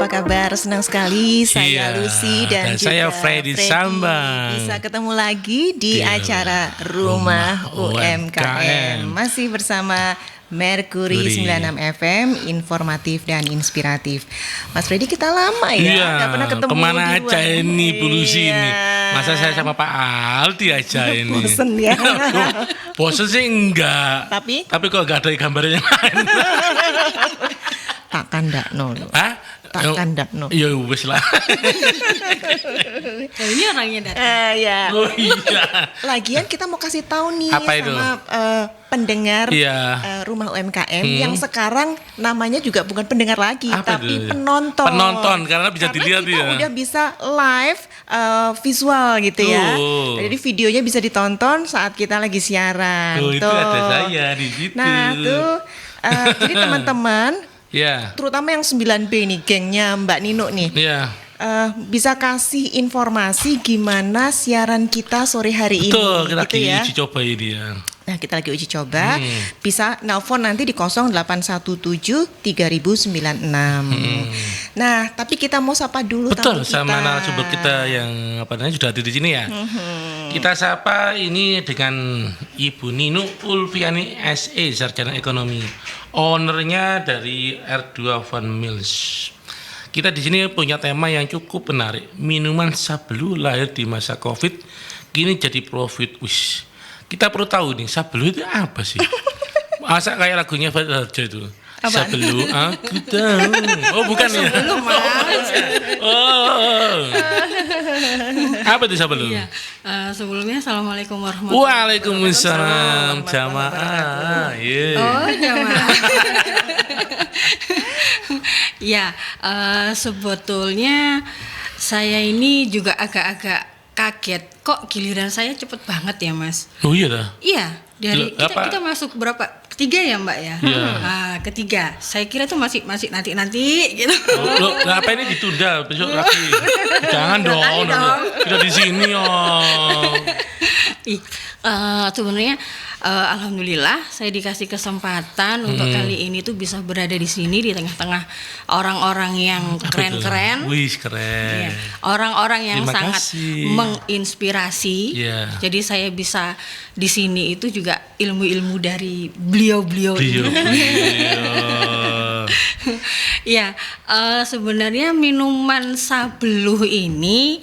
kabar? Senang sekali saya Iya, Lucy dan juga saya Freddy Sambang. bisa ketemu lagi di acara Rumah UMKM. Masih bersama Mercury 96 FM, informatif dan inspiratif. Mas Freddy, kita lama ya, nggak pernah ketemu. Kemana di aja luar. ini Bu Lucy Iya. ini? Masa saya sama Pak Aldi aja ini? Bosen ya. Bosen sih enggak. Tapi kok enggak ada gambarnya lain? Takkan ndak no. Hah? Takkan ndak no. Ya wes lah. Ini orangnya datang. Ya. Oh iya. Lagian kita mau kasih tahu nih Apa itu? sama pendengar Iya. Rumah UMKM yang sekarang namanya juga bukan pendengar lagi, Apa tapi itu? penonton. Penonton, karena bisa dilihat kita ya. udah bisa live visual gitu ya. Jadi videonya bisa ditonton saat kita lagi siaran. Tuh, itu ada saya di situ. Nah, tuh jadi teman-teman, Ya. terutama yang 9B nih, gengnya Mbak Nino nih. Ya. Bisa kasih informasi gimana siaran kita sore hari Betul, ini. kita gitu lagi ya. uji coba ini ya. Nah, kita lagi uji coba. Bisa nelpon nanti di 0817 3096. Nah, tapi kita mau sapa dulu Betul, tamu kita. sama narasumber kita yang sudah hadir di sini ya. Kita sapa ini dengan Ibu Nino Ulfiani SE, Sarjana Ekonomi, ownernya dari R2 Fun Mills. Kita di sini punya tema yang cukup menarik. Minuman Sabelu lahir di masa Covid, kini jadi profit. Wis. Kita perlu tahu nih, Sabelu itu apa sih? Masa kayak lagunya Fadil Harjo itu. Apaan? Sabelu aku tahu. Oh, bukan ya? Oh. Apa itu Sabelu? Iya. Sebelumnya assalamualaikum warahmatullahi Waalaikumsalam jamaah. Yeah. Oh, jamaah. Ya, sebetulnya saya ini juga agak-agak kaget. Kok giliran saya cepet banget ya, Mas? Oh iya dah. Iya, dari Apa? kita masuk berapa? Ketiga ya, Mbak ya? Iya. Ketiga. Saya kira tuh masih nanti gitu. Loh, apa ini ditunda besok lagi? Jangan dong. Kita di sini oh. Sebenarnya alhamdulillah saya dikasih kesempatan untuk kali ini tuh bisa berada di sini di tengah-tengah orang-orang yang keren-keren. Wih, keren. Iya. Orang-orang yang Terima sangat kasih. menginspirasi. Iya. Jadi saya bisa di sini itu juga ilmu-ilmu dari beliau-beliau ini. Ya, sebenarnya minuman Sabelu ini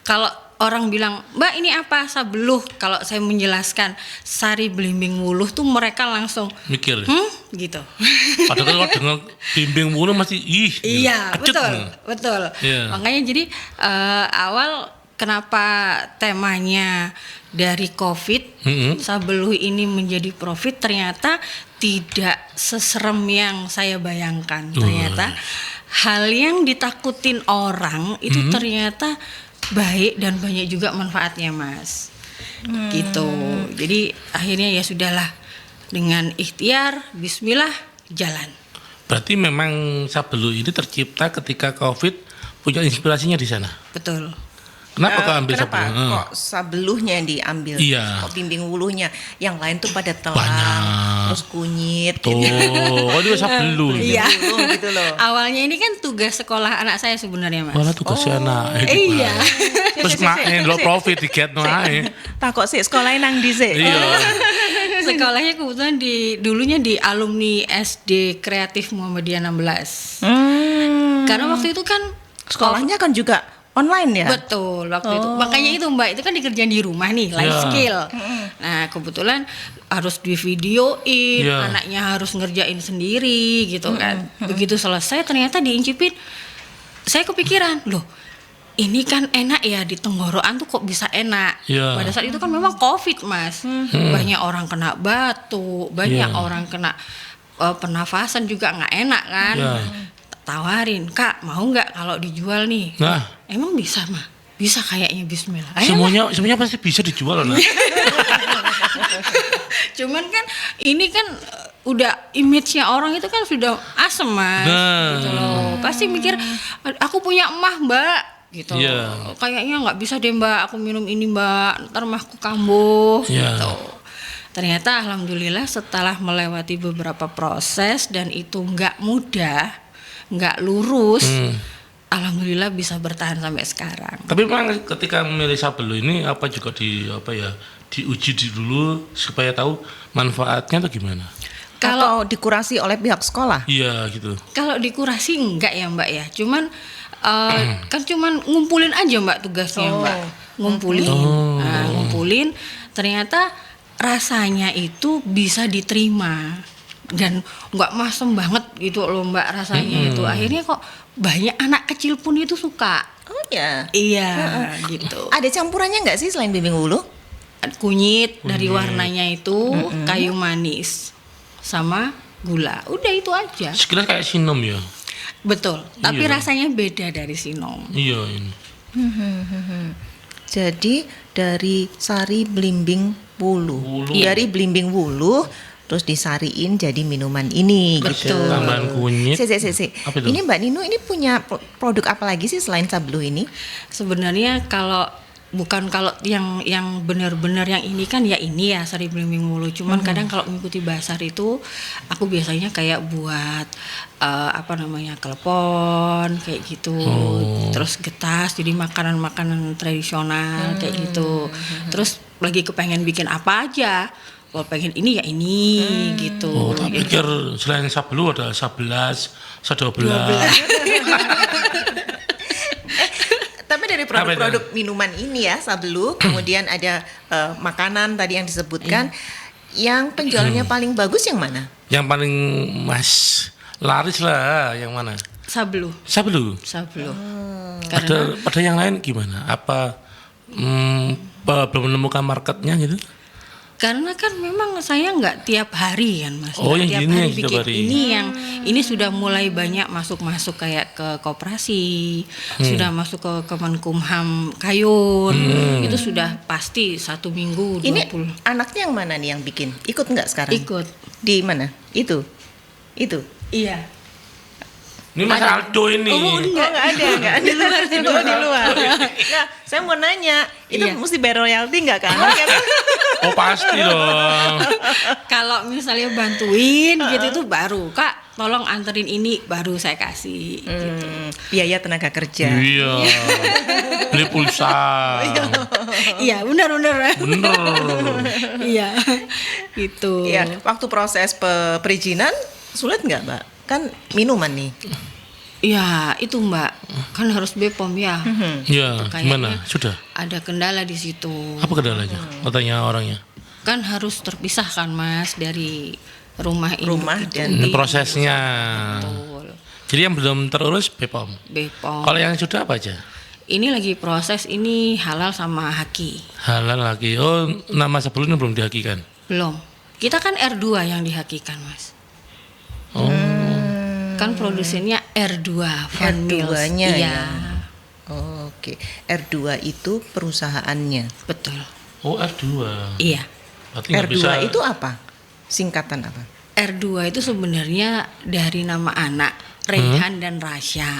kalau orang bilang, Mbak ini apa Sabeluh? Kalau saya menjelaskan Sari Belimbing Wuluh tuh mereka langsung Mikir. gitu. Padahal kalau dengar bimbing mulu masih Iya, kecut. betul. Iya. Makanya jadi awal kenapa temanya dari Covid Sabeluh ini menjadi profit ternyata tidak seserem yang saya bayangkan. Ternyata hal yang ditakutin orang itu ternyata baik dan banyak juga manfaatnya, Mas. Gitu. Jadi akhirnya ya sudahlah, dengan ikhtiar bismillah jalan. Berarti memang Sabelu ini tercipta ketika Covid, punya inspirasinya di sana. Betul. Kenapa kau ambil Kenapa Sabelu? kok Sabeluhnya yang diambil? Iya. Kok bimbing wuluhnya? Yang lain tuh pada telang, Banyak. terus kunyit. Tuh, kok dia Sabelu. Iya. Wuluh gitu loh. Awalnya ini kan tugas sekolah anak saya sebenarnya, Mas. Malah tugasnya anak. Iya. Terus main lo profit tiket no ae. Tak kok sih sekolahnya nang di sih. Iya. Sekolahnya kebetulan dulunya di alumni SD Kreatif Muhammadiyah 16. Karena waktu itu kan Sekolahnya kan juga online ya? betul waktu itu. Makanya itu Mbak, itu kan dikerjain di rumah nih, life Iya. skill. Nah, kebetulan harus divideoin, Iya. anaknya harus ngerjain sendiri gitu kan. Begitu selesai ternyata diincipin. Saya kepikiran, loh, ini kan enak ya di tenggorokan tuh kok bisa enak. Iya. Pada saat itu kan memang Covid, Mas. Banyak orang kena batuk, banyak Iya. orang kena pernafasan juga nggak enak kan. Iya. Tawarin, Kak, mau nggak kalau dijual nih? Nah. Emang bisa, mah? Bisa kayaknya, bismillah. Ayolah. Semuanya pasti bisa dijual loh. Nah. Cuman kan ini kan udah image-nya orang itu kan sudah asem, Mas. Nah. Gitu loh. Pasti mikir, aku punya emah, Mbak. Gitu. Iya. Kayaknya nggak bisa deh, Mbak. Aku minum ini, Mbak. Ntar mahku kambuh. Iya. Gitu. Ternyata alhamdulillah setelah melewati beberapa proses dan itu nggak mudah, nggak lurus. alhamdulillah bisa bertahan sampai sekarang. Tapi memang ketika memilih sabelu ini apa juga diuji dulu supaya tahu manfaatnya atau gimana? Kalau dikurasi oleh pihak sekolah? Iya gitu. Kalau dikurasi enggak ya Mbak ya, kan cuman ngumpulin aja Mbak tugasnya Mbak, ngumpulin. Ternyata rasanya itu bisa diterima dan nggak masem banget gitu loh Mbak rasanya itu. Akhirnya kok banyak anak kecil pun itu suka. Oh ya. Iya gitu. Ada campurannya nggak sih selain bimbing wulu? Kunyit dari warnanya itu, kayu manis sama gula. Udah itu aja. Sekilas kayak sinom ya. Betul. Tapi Iya. rasanya beda dari sinom. Iya ini. Jadi dari sari belimbing wulu. Wulu. Dari belimbing wulu terus disariin jadi minuman ini gitu. Tambahan kunyit. Si. Apa itu? Ini Mbak Ninu ini punya produk apa lagi sih selain sablu ini? Sebenarnya kalau yang benar-benar yang ini kan ya ini ya sari belimbing wulu. Cuman kadang kalau mengikuti basar itu aku biasanya kayak buat klepon kayak gitu. Terus getas jadi makanan-makanan tradisional kayak gitu. Terus lagi kepengen bikin apa aja. Kalau pengen ini ya ini gitu. Oh, tak pikir selain sabelu ada 11, 12. Tapi dari produk-produk minuman ini ya sablu, kemudian ada makanan tadi yang disebutkan, yang penjualannya paling bagus yang mana? Yang paling laris lah yang mana? Sablu. Sabelu. Pada yang lain gimana? Apa belum menemukan marketnya gitu? Karena kan memang saya nggak tiap hari kan Mas. Oh, yang tiap ini hari yang bikin tiap hari. ini sudah mulai banyak masuk kayak ke koperasi, sudah masuk ke Kemenkumham Kayun. Itu sudah pasti 1 minggu 20. Ini anaknya yang mana nih yang bikin? Ikut nggak sekarang? Ikut. Di mana? Itu. Iya. Ini Mas Aldo ini. Nggak ada. Di luar. Nah, saya mau nanya, itu mesti bayar royalti nggak kan? Oh pasti dong. Kalau misalnya bantuin gitu itu baru Kak, tolong anterin ini baru saya kasih. Gitu. Biaya tenaga kerja. Iya. Beli pulsa. Iya benar. Bener. Iya. Gitu. Iya, waktu proses perizinan sulit nggak, Mbak? Kan minuman nih. Ya itu Mbak, kan harus BPOM ya. Ya, Kayaknya gimana? Sudah. Ada kendala di situ. Apa kendalanya? Katanya orangnya. Kan harus terpisah kan Mas dari rumah dan Ini prosesnya. Betul. Jadi yang belum terurus BPOM. BPOM. Kalau yang sudah apa aja? Ini lagi proses ini halal sama haki. Halal lagi. Oh, nama sebelumnya belum dihakikan. Belum. Kita kan R2 yang dihakikan Mas. Oh. Kan produsennya R2 Van Mills. R2-nya Iya. ya. Oke. R2 itu perusahaannya. Betul. Oh, R2. Iya. Berarti nggak R2 bisa. itu apa? Singkatan apa? R2 itu sebenarnya dari nama anak Rehan dan Rasya.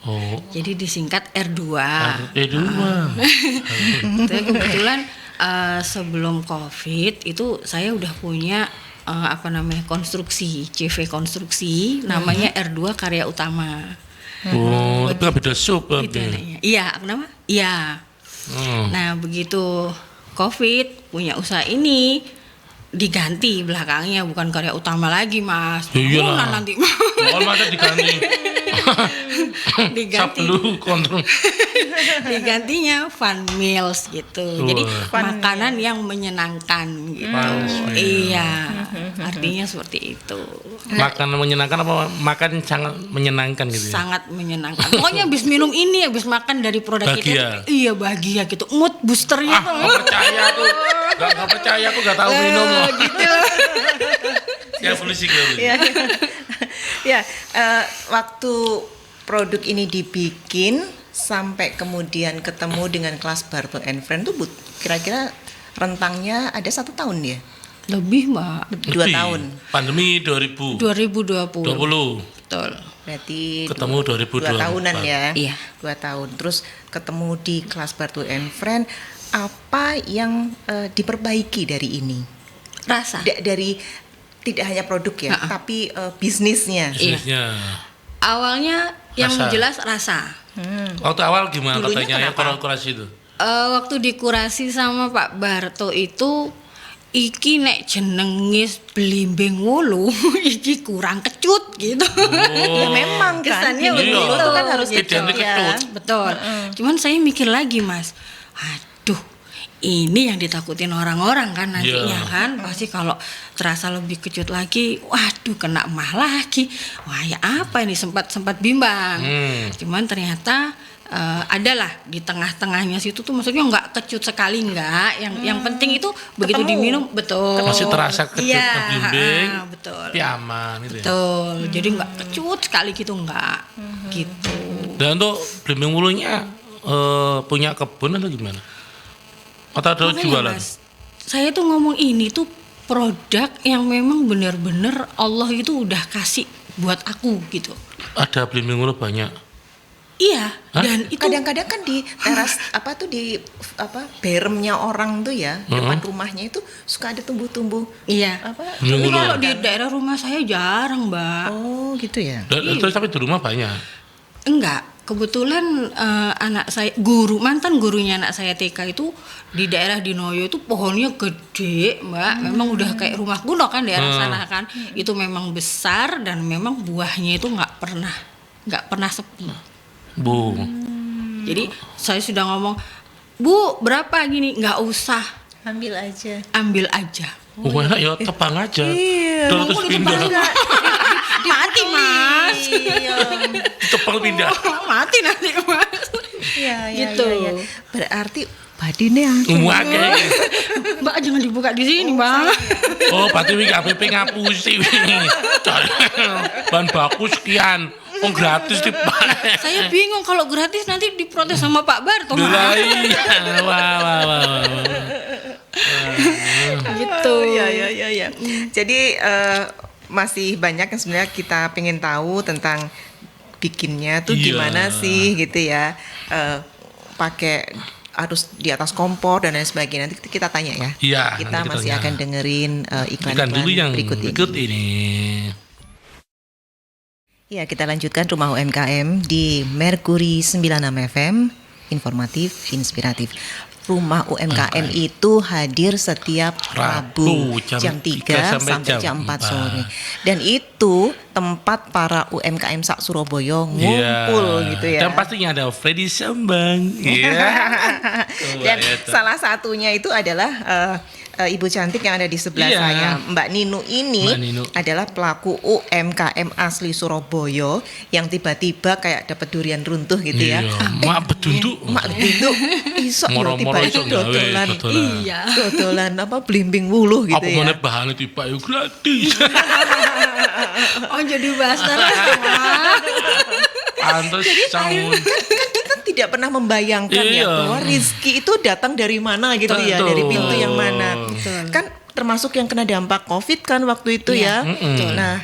Oh. Jadi disingkat R2. R2. Tapi kebetulan sebelum COVID itu saya udah punya konstruksi, CV konstruksi, namanya R2 Karya Utama. Oh, itu kan beda sub. Gitu namanya. Iya, kenapa? Iya. Nah, begitu COVID punya usaha ini diganti belakangnya bukan Karya Utama lagi, Mas. Iya lah. Nanti Oh, masa diganti. Sabelu kontrol. digantinya Van Mills gitu. Jadi makanan yang menyenangkan gitu. Iya. Artinya seperti itu. Makan menyenangkan apa makan sangat menyenangkan gitu ya? Sangat menyenangkan. Pokoknya habis minum ini, habis makan dari produk Bahagia. kita. Iya, bahagia gitu. Mood boosternya tuh. Gak percaya aku. Gak percaya aku gak tahu minum loh. Gitu. Ya polisi gitu. Ya, waktu produk ini dibikin sampai kemudian ketemu dengan kelas Barto and Friend tuh kira-kira rentangnya ada 1 tahun ya? Lebih, Mbak. 2 tahun. Pandemi 2020. 2020. Betul. Berarti Ketemu 2 tahunan ya? Iya. 2 tahun. Terus ketemu di kelas Barto and Friend, apa yang diperbaiki dari ini? Rasa. Dari tidak hanya produk ya, tapi bisnisnya. Bisnisnya. Awalnya Yang Rasa. jelas rasa. Waktu awal gimana Dulunya katanya kenapa? kurasi itu? Waktu dikurasi sama Pak Barto itu, iki nek jenengis blimbing wulu iki kurang kecut gitu. Ya memang kan. Kesannya Blimbing begitu. wulu itu kan harus Identik kecut. Ya. kecut. Betul. Cuman saya mikir lagi, Mas. Aduh, ini yang ditakutin orang-orang kan nantinya Iya. kan. Pasti kalau terasa lebih kecut lagi, waduh kena emah lagi. Wah, ya apa ini, sempat bimbang. Cuman ternyata adalah di tengah-tengahnya situ tuh, maksudnya nggak kecut sekali, nggak. Yang penting itu begitu Ketemu. diminum, betul. Masih terasa kecut, Iya, blimbing, betul. tapi aman itu ya. Betul. Jadi nggak kecut sekali gitu, nggak. Gitu. Dan untuk blimbing wulunya punya kebun atau gimana? Atau ada Makanya, jualan? Mas, saya tuh ngomong ini tuh produk yang memang benar-benar Allah itu udah kasih buat aku gitu. Ada blimbing wulu banyak. Iya, Hah? dan itu Kadang-kadang kan di teras di beremnya orang tuh ya, depan rumahnya itu suka ada tumbuh-tumbuh iya. apa? Blimbing Tapi wulu kalau ya? di daerah rumah saya jarang, Mbak. Oh, gitu ya. Terus tapi di rumah banyak. Enggak, kebetulan anak saya mantan gurunya anak saya TK itu di daerah Dinoyo itu pohonnya gede, Mbak. Memang udah kayak rumah kuno kan daerah sana kan. Itu memang besar dan memang buahnya itu nggak pernah sepi. Bu. Jadi saya sudah ngomong, Bu, berapa gini? Nggak usah, Ambil aja. ambil aja. Oh, enak ya, tebang aja. Iya. Terus pindah. Mati, Mas. Iya. Tebang pindah. Mati nanti, Mas. Iya, iya, Gitu. iya, iya. Berarti badine aku. Muake. Mbak jangan dibuka di sini, Mbak. Oh, berarti wiki APP ngapusi wingi. Bahan baku sekian. Oh, gratis di Pak. Saya bingung kalau gratis nanti diprotes sama Pak Barto, Mas. Iya. Wah. Gitu. Iya, iya, iya, iya. Jadi masih banyak yang sebenarnya kita pengen tahu tentang bikinnya tuh Iya. gimana sih gitu ya. Pakai harus di atas kompor dan lain sebagainya. Nanti kita tanya ya. Iya, Kita nanti kita masih tanya. akan dengerin Ikan iklan-iklan dulu yang berikut ini. Ya, kita lanjutkan Rumah UMKM di Merkuri 96 FM, informatif, inspiratif. Rumah UMKM itu hadir setiap Rabu jam 3 sampai jam 4 sore. Dan itu tempat para UMKM sak Surabaya ngumpul gitu ya. Dan pastinya ada Freddy Sambang. Iya. Dan salah satunya itu adalah Ibu cantik yang ada di sebelah Iya. saya, Mbak Ninu ini Mbak Ninu. adalah pelaku UMKM asli Surabaya yang tiba-tiba kayak dapat durian runtuh gitu ya. Iya, mak bedunduk. Mak bedunduk iso yo Moro-moro tiba iso gawe dodolan. dodolan. Iya. Dodolan apa blimbing wuluh gitu Apa ya. mana bahannya tiba yuk gratis. Oh, jadi baster. Pantes sangun. Kita tidak pernah membayangkan ya Iya. bahwa rezeki itu datang dari mana gitu ya, Betul. dari pintu yang mana. Betul. Kan termasuk yang kena dampak Covid kan waktu itu Iya, ya. betul. Nah,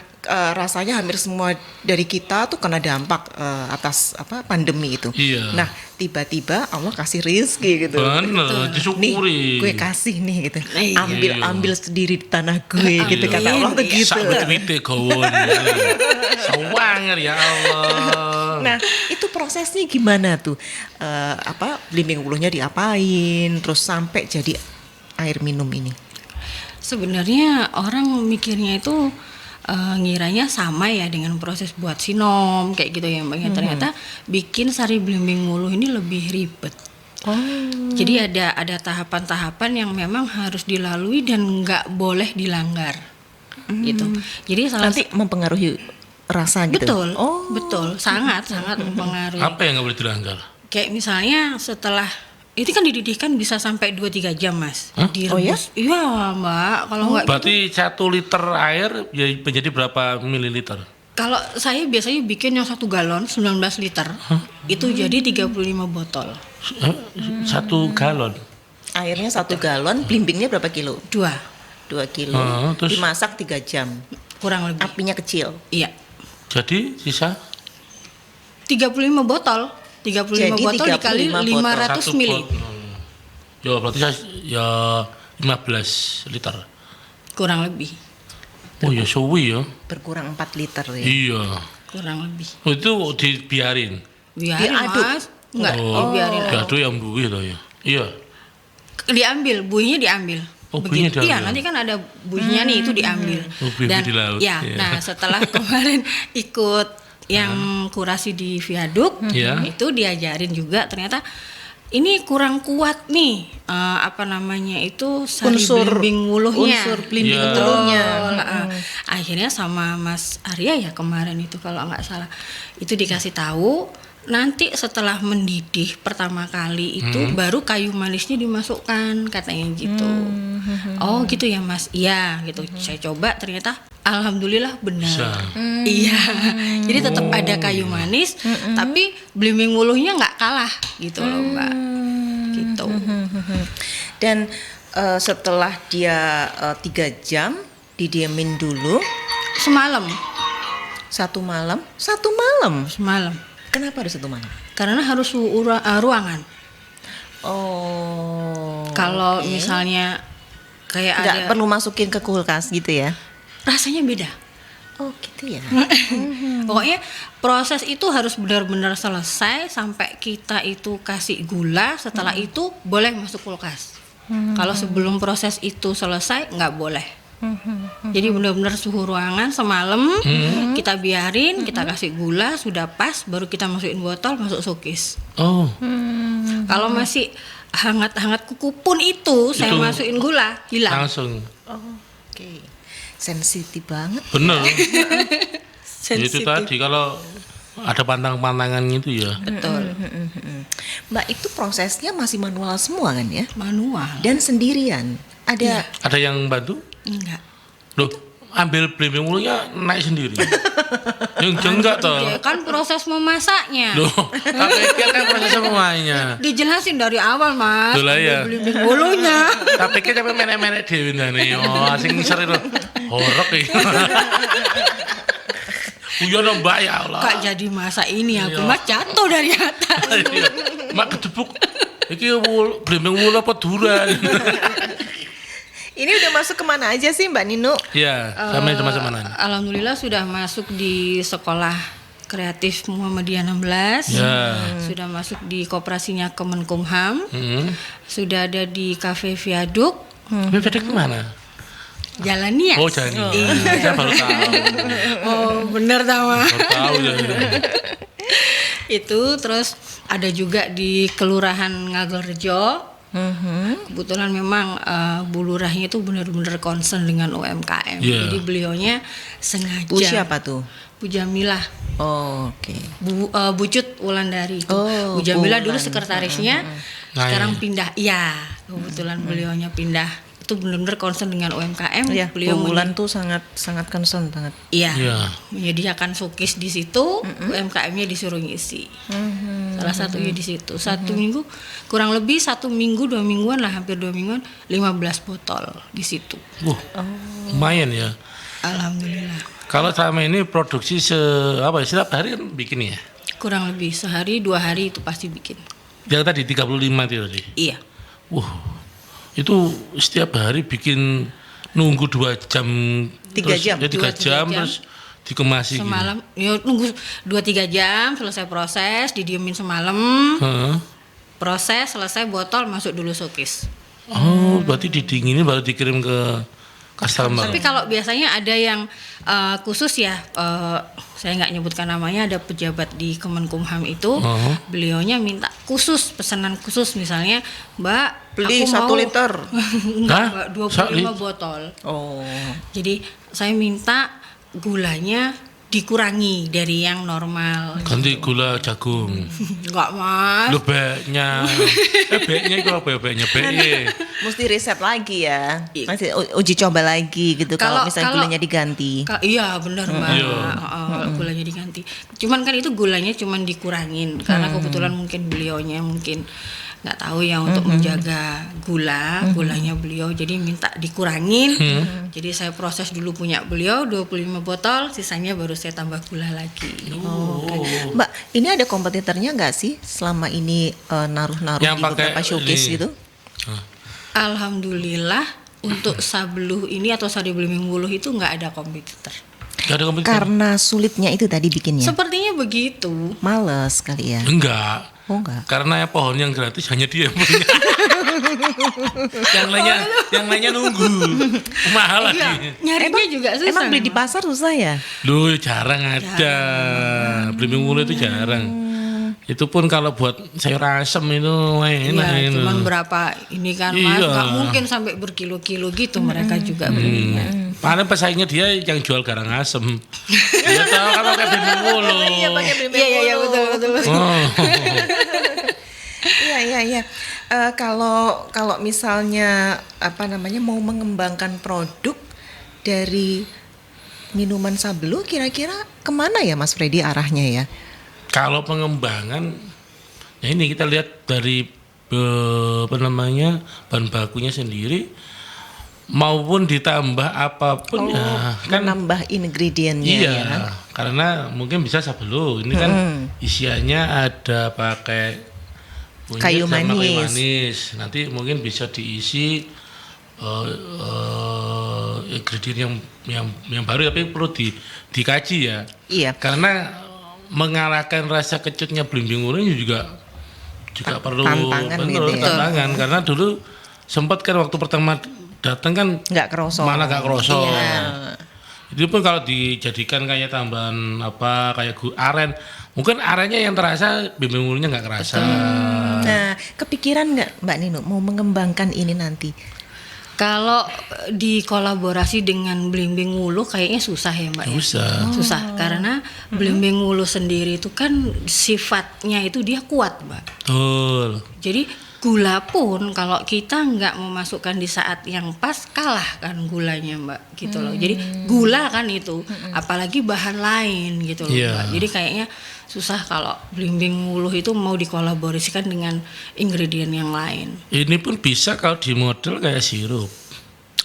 rasanya hampir semua dari kita tuh kena dampak atas pandemi itu. Iya. Nah, tiba-tiba Allah kasih rezeki gitu. Bener, disyukuri. Nih, gue kasih nih gitu. Iya. Ambil sendiri di tanah gue gitu kata Allah tuh gitu. Sak wit-wite gawon. Sawanger ya Allah. Nah, itu prosesnya gimana tuh? Blimbing wuluhnya diapain? Terus sampai jadi air minum ini? Sebenarnya orang mikirnya itu ngiranya sama ya dengan proses buat sinom kayak gitu ya, Mbak. Ternyata bikin sari blimbing wuluh ini lebih ribet. Oh. Jadi ada tahapan-tahapan yang memang harus dilalui dan nggak boleh dilanggar. Gitu. Jadi Nanti mempengaruhi rasa gitu. betul, Oh. betul, sangat mempengaruhi. Apa yang nggak boleh dilanggar? Kayak misalnya setelah itu kan dididihkan bisa sampai 2-3 jam, Mas. Hah? Direbus. Oh ya? Iya, Mbak. Kalau nggak Berarti 1 liter air ya menjadi berapa mililiter? kalau saya biasanya bikin yang 1 galon 19 liter. Itu jadi 35 botol. 1 galon. Airnya 1 galon, blimbingnya berapa kilo? 2 2 kilo. Terus? Dimasak 3 jam. kurang lebih. Apinya kecil. Iya. Jadi sisa 35 botol. 35 Jadi botol dikali 35 botol. 500 mili. Ya berarti ya 15 liter. Kurang lebih. Oh ya suwi ya. Berkurang 4 liter ya. Iya. kurang lebih. Oh, itu dibiarin. Biarin Diaduk? Mas. Enggak, dibiarin. Diaduk yang buih loh ya. Iya. Diambil, buihnya diambil. Oh, buihnya Begitu. Iya, diambil. nanti kan ada buihnya nih, itu diambil. Oh, buih di laut, ya, iya. nah setelah kemarin ikut yang kurasi di viaduk, Iya. itu diajarin juga ternyata ini kurang kuat nih, itu sari belimbing wuluhnya. Unsur belimbing Iya. telurnya. Akhirnya sama Mas Arya ya kemarin itu kalau nggak salah, itu dikasih tahu. Nanti setelah mendidih pertama kali itu baru kayu manisnya dimasukkan katanya gitu. Oh gitu ya Mas, iya gitu. Saya coba ternyata alhamdulillah benar. Bisa. Iya, jadi tetap ada kayu manis, tapi belimbing wuluhnya nggak kalah gitu loh Mbak. Gitu. Dan setelah dia 3 jam didiemin dulu Semalam. semalam. Kenapa harus 1 malam? Karena harus suhu ruangan. Oh. Kalau misalnya kayak nggak ada perlu masukin ke kulkas gitu ya? rasanya beda. Oh gitu ya. Pokoknya proses itu harus benar-benar selesai sampai kita itu kasih gula. Setelah itu boleh masuk kulkas. Kalau sebelum proses itu selesai nggak boleh. Jadi benar-benar suhu ruangan semalam kita biarin, kita kasih gula sudah pas, baru kita masukin botol, masuk showcase. Oh. Kalau masih hangat-hangat kuku pun itu saya masukin gula hilang. Langsung. Oh, oke. Sensitif banget. Bener. Sensitif. Itu tadi kalau ada pantang-pantangan gitu ya. Betul. Mbak, itu prosesnya masih manual semua kan ya? Manual. Dan sendirian. Ada Ada yang bantu? Enggak. Loh, ambil belimbing wulunya naik sendiri. Yang enggak toh. Ya kan proses memasaknya. Loh, tak pikir kan proses semuanya. Dijelasin dari awal Mas. Loh lah ya. Belimbing wulunya. Tak pikir sampe menek-menek dhewe ndane. Oh, sing sering horok iki. Uyono Mbak ya Allah. Kak jadi masa ini aku Iya. Mas jatuh dari atas. Iya. Mak kedepuk. Iki belimbing wulu apa duran? Ini udah masuk kemana aja sih Mbak Nino? Iya, sampai mana? Alhamdulillah sudah masuk di sekolah kreatif Muhammadiyah 16. Ya. Sudah masuk di koperasinya Kemenkumham. Sudah ada di Cafe Viaduk. Beda kemana? Jalan Nias. Oh, jalan Nias. Saya baru tahu. Oh, bener sama. Baru tahu ya. Itu terus ada juga di Kelurahan Ngagorjo. Kebetulan memang Bu Lurahnya itu benar-benar concern dengan UMKM. Yeah. Jadi beliaunya sengaja. Bu siapa tuh? Bu Jamilah. Oh, oke. Bu Cut Wulandari. Oh, Bu Jamilah Bu dulu Wulan. sekretarisnya. Sekarang pindah. Iya, kebetulan beliaunya pindah. Itu benar-benar concern dengan UMKM. Ya, Beliau Bu Wulan tuh sangat concern banget. Iya, Iya. menyediakan showcase di situ, UMKM-nya disuruh ngisi. Salah satunya di situ. 1 minggu, kurang lebih 1 minggu, 2 mingguan lah, hampir 2 mingguan, 15 botol di situ. Lumayan ya. Alhamdulillah. Kalau selama ini produksi setiap hari kan bikin ya? Kurang lebih sehari, 2 hari itu pasti bikin. Yang tadi 35 itu tadi. Iya. Itu setiap hari bikin nunggu 2 jam. 3 jam. 3 2-3 jam jam. terus dikemasi gitu. Semalam, ya nunggu 2-3 jam, selesai proses, didiemin semalam, Heeh. proses, selesai botol, masuk dulu showcase. Oh, berarti didinginin baru dikirim ke customer. Tapi kalau biasanya ada yang khusus ya, saya nggak nyebutkan namanya, ada pejabat di Kemenkumham itu, beliaunya minta khusus, pesanan khusus misalnya, Mbak, Beli aku 1 mau liter. enggak, Mbak, 25 Satu botol. Oh. Jadi saya minta gulanya dikurangi dari yang normal. Ganti gula jagung. Enggak Mas. Lu beknya. Beknya itu apa ya beknya? Beknya. Mesti riset lagi ya. Masih uji coba lagi gitu kalau misalnya gulanya diganti. Iya benar Mbak. Iya. Kalau gulanya diganti. Cuman kan itu gulanya cuman dikurangin karena kebetulan mungkin beliaunya mungkin nggak tahu ya untuk menjaga gulanya beliau, jadi minta dikurangin. Jadi saya proses dulu punya beliau 25 botol, sisanya baru saya tambah gula lagi. Mbak, ini ada kompetitornya nggak sih selama ini naruh-naruh Yang di pakai beberapa showcase ini. gitu? Alhamdulillah untuk sabluh ini atau sari belimbing wuluh itu nggak ada kompetitor. Nggak ada kompetitor. Karena sulitnya itu tadi bikinnya. Sepertinya begitu. Males kali ya. Enggak. Oh enggak. Karena pohon yang gratis hanya dia yang punya. yang lainnya nunggu. Mahal lagi. Nyarinya juga susah. Emang beli di pasar susah ya? Duh, jarang ada. Belimbing ulu itu jarang. Itu pun kalau buat sayur asem itu enak. Iya, itu. cuman berapa ini kan Mas, Iya. nggak mungkin sampai berkilo-kilo gitu mereka juga belinya. Paling pesaingnya dia yang jual garang asem. Dia tahu kan pakai belimbing ulu. Iya pakai belimbing Iya betul. Oh. Iya. Kalau misalnya mau mengembangkan produk dari minuman Sabelo, kira-kira kemana ya Mas Freddy arahnya ya? Kalau pengembangan, ya ini kita lihat dari bahan bakunya sendiri maupun ditambah apapun ya kan menambah ingredientnya iya ya. karena mungkin bisa Sabelo ini kan isiannya ada pakai kunyit Kayu sama kayu manis. manis, nanti mungkin bisa diisi ingredient yang baru, tapi perlu dikaji ya. Iya. Karena mengalahkan rasa kecutnya belimbing ulu ini juga perlu tantangan gitu ya. tantangan. Karena dulu sempat kan waktu pertama datang kan Nggak kerosok. malah nggak kerosok. Iya. Itu pun kalau dijadikan kayak tambahan kayak aren, mungkin arennya yang terasa, belimbing ulunya nggak kerasa. Nah, kepikiran nggak Mbak Nino mau mengembangkan ini nanti? Kalau dikolaborasi dengan Belimbing Wulu kayaknya susah ya Mbak. Susah karena Belimbing Wulu sendiri itu kan sifatnya itu dia kuat Mbak. Betul. Jadi gula pun kalau kita nggak memasukkan di saat yang pas kalah kan gulanya Mbak gitu loh. Jadi gula kan itu, apalagi bahan lain gitu loh Mbak. Jadi kayaknya susah kalau Belimbing Wulu itu mau dikolaborasikan dengan ingredient yang lain. Ini pun bisa kalau di model kayak sirup.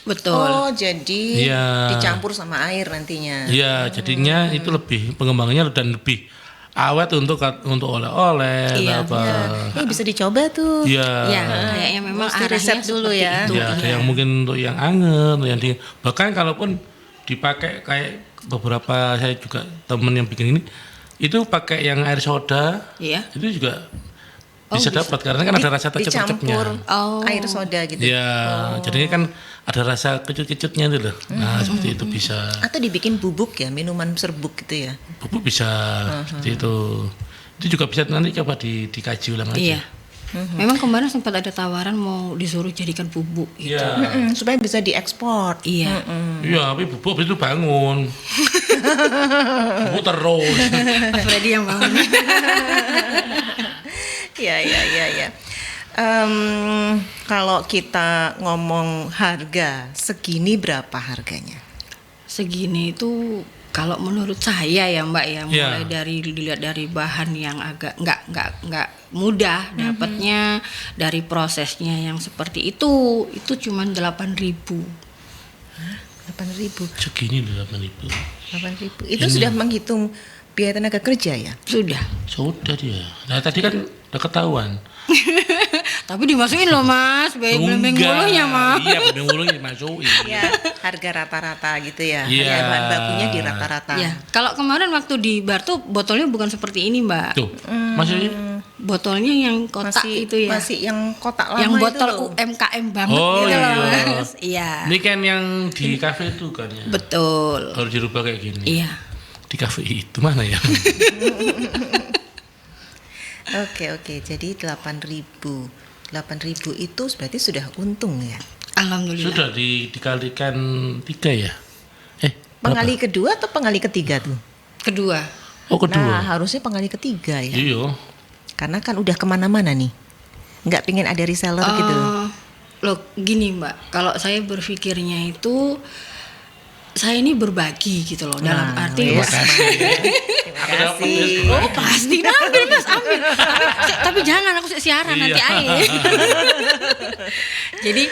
Betul. Oh, jadi Iya. dicampur sama air nantinya. Iya, jadinya itu lebih pengembangannya dan lebih awet untuk oleh-oleh Iya, apa. Bisa dicoba tuh. Iya. Ya, kayaknya memang Mesti arahnya resep dulu seperti ya. itu. Ya, ada yang mungkin untuk yang anget, yang bahkan kalaupun dipakai kayak beberapa saya juga temen yang bikin ini itu pakai yang air soda, Iya. itu juga bisa dapat karena kan ada rasa Dicampur tecep-tecepnya. air soda gitu. Ya, jadinya kan ada rasa kecut-kecutnya itu loh. Nah, seperti itu bisa. Atau dibikin bubuk ya, minuman serbuk gitu ya. Bubuk bisa seperti itu. Itu juga bisa nanti coba dikaji ulang aja. Iya. Memang kemarin sempat ada tawaran mau disuruh jadikan bubuk gitu. Iya. Supaya bisa diekspor. Iya. Iya, tapi bubuk habis itu bangun. Bubuk terus. Mas Freddy yang bangun. Iya. Kalau kita ngomong harga, segini berapa harganya? Segini itu kalau menurut saya ya Mbak ya, mulai Iya. dari dilihat dari bahan yang agak nggak mudah dapatnya, dari prosesnya yang seperti itu cuma 8.000. 8.000. Segini 8.000. 8.000. Itu sudah menghitung biaya tenaga kerja ya? Sudah. Sudah dia. Nah, tadi kan udah ketahuan. Tapi dimasukin loh Mas, biaya belimbing wulunya Mas. Iya, belimbing wulunya dimasukin. Ya, harga rata-rata gitu ya. Iya. Harga bahan bakunya di rata-rata. Ya, kalau kemarin waktu di bar tuh botolnya bukan seperti ini Mbak. Tuh, maksudnya? Botolnya yang kotak itu ya. Masih yang kotak lama yang itu botol loh. UMKM banget Oh, gitu loh iya. Mas. Iya. Ini kan yang di kafe itu kan ya. Betul. Harus dirubah kayak gini. Iya. Di kafe itu mana ya? Oke. Jadi 8.000. 8.000 itu berarti sudah untung ya. Alhamdulillah. Sudah dikalikan 3 ya? Pengali kedua atau pengali ketiga tuh? Kedua. Oh, kedua. Nah, harusnya pengali ketiga ya. Iya. Karena kan udah kemana-mana nih. Nggak pengen ada reseller gitu. Loh gini Mbak, kalau saya berpikirnya itu saya ini berbagi gitu loh, dalam arti Terima kasih. oh pasti ambil Mas, ambil. Tapi jangan aku siaran nanti aja. Jadi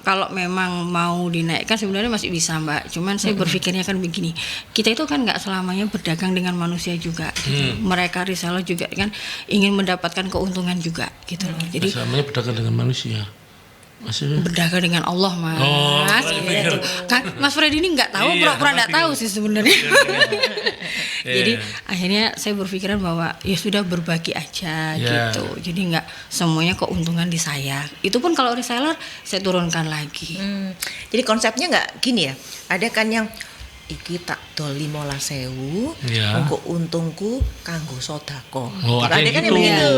kalau memang mau dinaikkan sebenarnya masih bisa Mbak. Cuman saya berpikirnya kan begini, kita itu kan nggak selamanya berdagang dengan manusia juga. Gitu. Mereka reseller juga kan ingin mendapatkan keuntungan juga gitu loh. Jadi Samanya berdagang dengan manusia. Maksudnya? Berdagang dengan Allah, Mas. Oh, Gitu. Kan Mas Freddy ini nggak tahu, pura-pura nggak tahu sih sebenarnya. Jadi akhirnya saya berpikiran bahwa ya sudah berbagi aja gitu. Jadi nggak semuanya keuntungan di saya. Itu pun kalau reseller saya turunkan lagi. Jadi konsepnya nggak gini ya. Ada kan yang iki tak dol 15.000, engko untungku kanggo sodako. Ada kan gitu. yang begitu.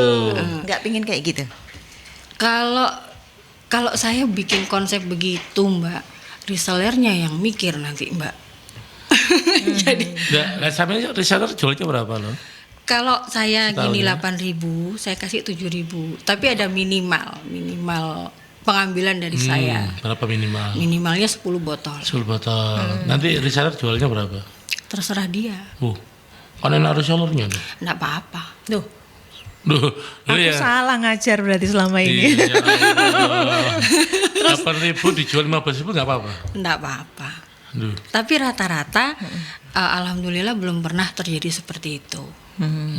Nggak pingin kayak gitu. Kalau saya bikin konsep begitu, Mbak, resellernya yang mikir nanti, Mbak. Jadi sampai reseller jualnya berapa loh? kalau saya gini 8.000, saya kasih 7.000. Tapi ada minimal pengambilan dari saya. Berapa minimal? Minimalnya 10 botol. 10 botol. Nanti reseller jualnya berapa? Terserah dia. Kan enak resellernya tuh. Enggak apa-apa. Duh, Aku salah ngajar berarti selama ini. Terus 8.000 dijual 15.000 nggak apa-apa? Enggak apa-apa. Tapi rata-rata alhamdulillah belum pernah terjadi seperti itu.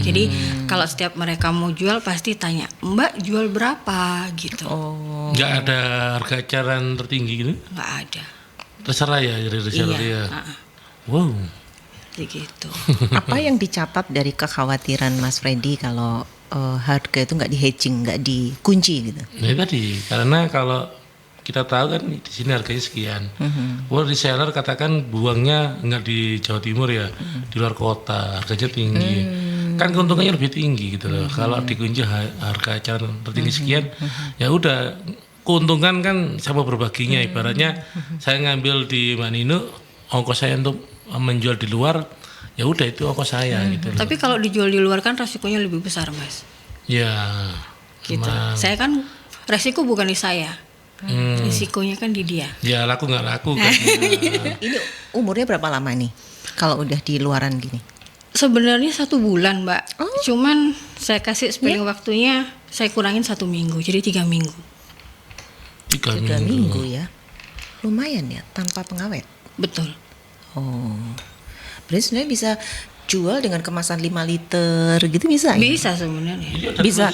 Jadi kalau setiap mereka mau jual pasti tanya, Mbak jual berapa gitu. Nggak ada harga eceran tertinggi gitu? Nggak ada. Terserah ya dari reseller ya. Wow. Gitu. Apa yang dicatat dari kekhawatiran Mas Freddy kalau harga itu nggak di hedging, nggak dikunci gitu? Nah tadi karena kalau kita tahu kan di sini harganya sekian. Reseller katakan buangnya nggak di Jawa Timur ya, di luar kota harganya tinggi. Kan keuntungannya lebih tinggi gitu loh. Kalau dikunci harga eceran tertinggi sekian, ya udah keuntungan kan sama berbaginya. Ibaratnya saya ngambil di Manino, ongkos saya untuk menjual di luar, ya udah itu ongkos saya gitu. Tapi kalau dijual di luar kan resikonya lebih besar, Mas. Ya. Gitu. Saya kan resiko bukan di saya. Risikonya kan di dia. Ya laku nggak laku kan. Ini umurnya berapa lama nih kalau udah di luaran gini? Sebenarnya 1 bulan, Mbak. Cuman saya kasih spilling waktunya saya kurangin 1 minggu, jadi 3 minggu. 3 minggu ya. Lumayan ya tanpa pengawet. Betul. Berarti sebenarnya bisa jual dengan kemasan 5 liter gitu bisa ya? Bisa sebenarnya. Bisa.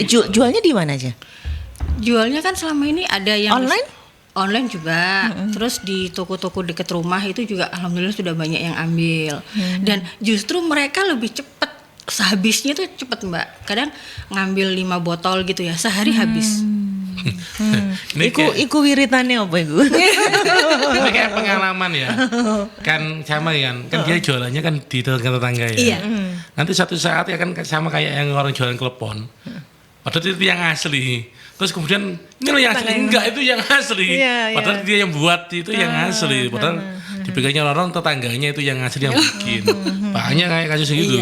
Jualnya di mana aja? Jualnya kan selama ini ada yang online juga, terus di toko-toko dekat rumah itu juga alhamdulillah sudah banyak yang ambil. Dan justru mereka lebih cepat, sehabisnya tuh cepat, Mbak. Kadang ngambil 5 botol gitu ya, sehari habis. Iku wiritannya apa iku? Ini kayak pengalaman ya. Kan sama kan dia jualannya kan di tetangga ya. Iya. Nanti suatu saat ya kan sama kayak yang orang jualan klepon. Padahal itu yang asli. Terus kemudian ini loh yang asli, enggak itu yang asli. Padahal dia yang buat itu yang asli. Padahal dipegangnya orang tetangganya itu yang asli yang bikin. Banyak kayak kasus gitu.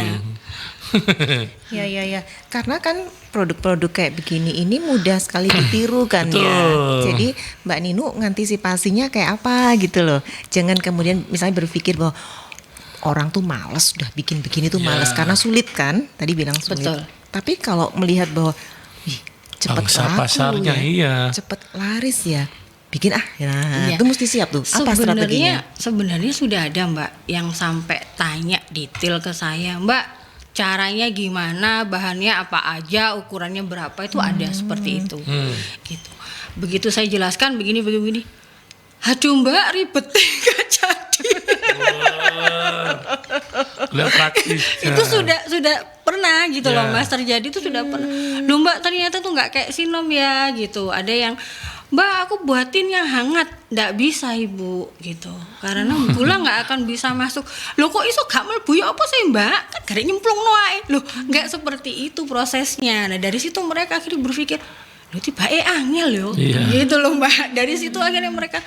Ya. Karena kan produk-produk kayak begini ini mudah sekali ditiru kan ya. Jadi Mbak Ninu ngantisipasinya kayak apa gitu loh. Jangan kemudian misalnya berpikir bahwa orang tuh malas udah bikin begini tuh malas karena sulit kan. Tadi bilang sulit. Betul. Tapi kalau melihat bahwa cepat laku pasarnya ya, cepat laris ya, bikin itu mesti siap tuh. Apa strateginya? Sebenarnya sudah ada, Mbak, yang sampai tanya detail ke saya, Mbak, caranya gimana, bahannya apa aja, ukurannya berapa, itu ada seperti itu. Gitu. Begitu saya jelaskan begini. Aduh, Mbak, ribet gak jadi. Praktis. Itu sudah pernah gitu loh, Mas, terjadi itu sudah pernah. Loh, Mbak, ternyata tuh nggak kayak sinom ya gitu. Ada yang, Mbak, aku buatin yang hangat. Nggak bisa, Ibu, gitu. Karena gula nggak akan bisa masuk. Loh, kok iso gak mlebu ya apa sih, Mbak? Kan garek nyemplung noae. Loh, nggak seperti itu prosesnya. Nah, dari situ mereka akhirnya berpikir, loh tiba-tiba angel yo. Gitu loh, Mbak. Dari situ akhirnya mereka,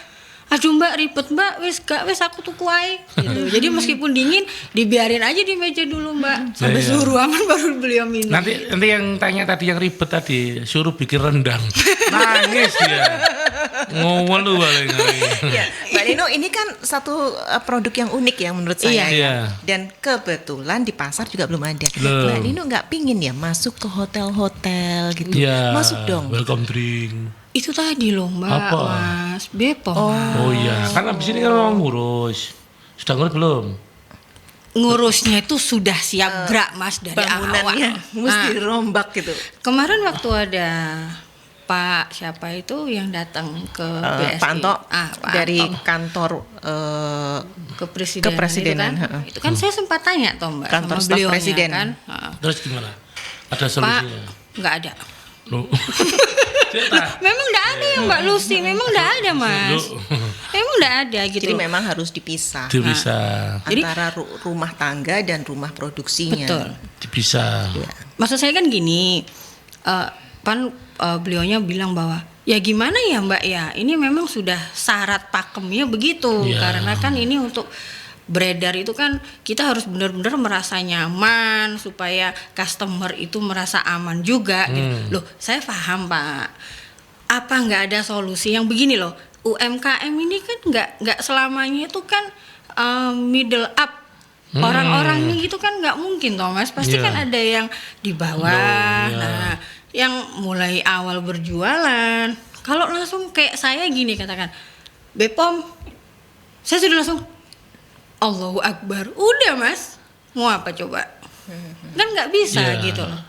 aduh, Mbak, ribet, Mbak, wis aku tuku ae gitu. Jadi meskipun dingin dibiarin aja di meja dulu, Mbak, sampai suhu ruangan baru beliau minum. Nanti yang tanya tadi yang ribet tadi suruh bikin rendang. Nangis dia. Ngomong lu paling. Ya, Mbak Nino ini kan satu produk yang unik ya menurut saya. Dan kebetulan di pasar juga belum ada. Mbak Nino nggak pingin ya masuk ke hotel-hotel gitu. Masuk dong. Welcome drink. Itu tadi loh, Mbak. Apa? Mas Bepom. Oh iya, kan abis ini kan mau ngurus. Sudah ngurus belum? Ngurusnya itu sudah siap gerak, Mas, dari awal. Bangunannya mesti rombak gitu. Kemarin waktu ada Pak siapa itu yang datang ke BSI. Pak Anto Pak dari Anto. kantor Kepresidenan itu kan saya sempat tanya toh Mbak Kantor sama staf beliaunya presiden. kan. Terus gimana? Ada Pak, solusinya? nggak ada. Loh. Cerita. Memang nggak ada ya Mbak Lucy, memang nggak ada Mas. Loh. Memang nggak ada gitu. Jadi memang harus dipisah Dia bisa. Jadi- antara rumah tangga dan rumah produksinya. Betul. Bisa. Ya. Maksud saya kan gini, beliaunya bilang bahwa ya gimana ya Mbak ya, ini memang sudah syarat pakemnya begitu, Ya. karena kan ini untuk beredar itu kan kita harus benar-benar merasa nyaman supaya customer itu merasa aman juga. Gitu. Loh, saya paham Pak. Apa nggak ada solusi yang begini loh? UMKM ini kan nggak selamanya itu kan middle up. Orang-orangnya gitu kan nggak mungkin toh Mas. Pasti Iya. kan ada yang di bawah. Iya. Nah, yang mulai awal berjualan. Kalau langsung kayak saya gini katakan, Bepom, saya sudah langsung Allahu Akbar. Udah Mas, mau apa coba? Kan nggak bisa Iya. gitu loh.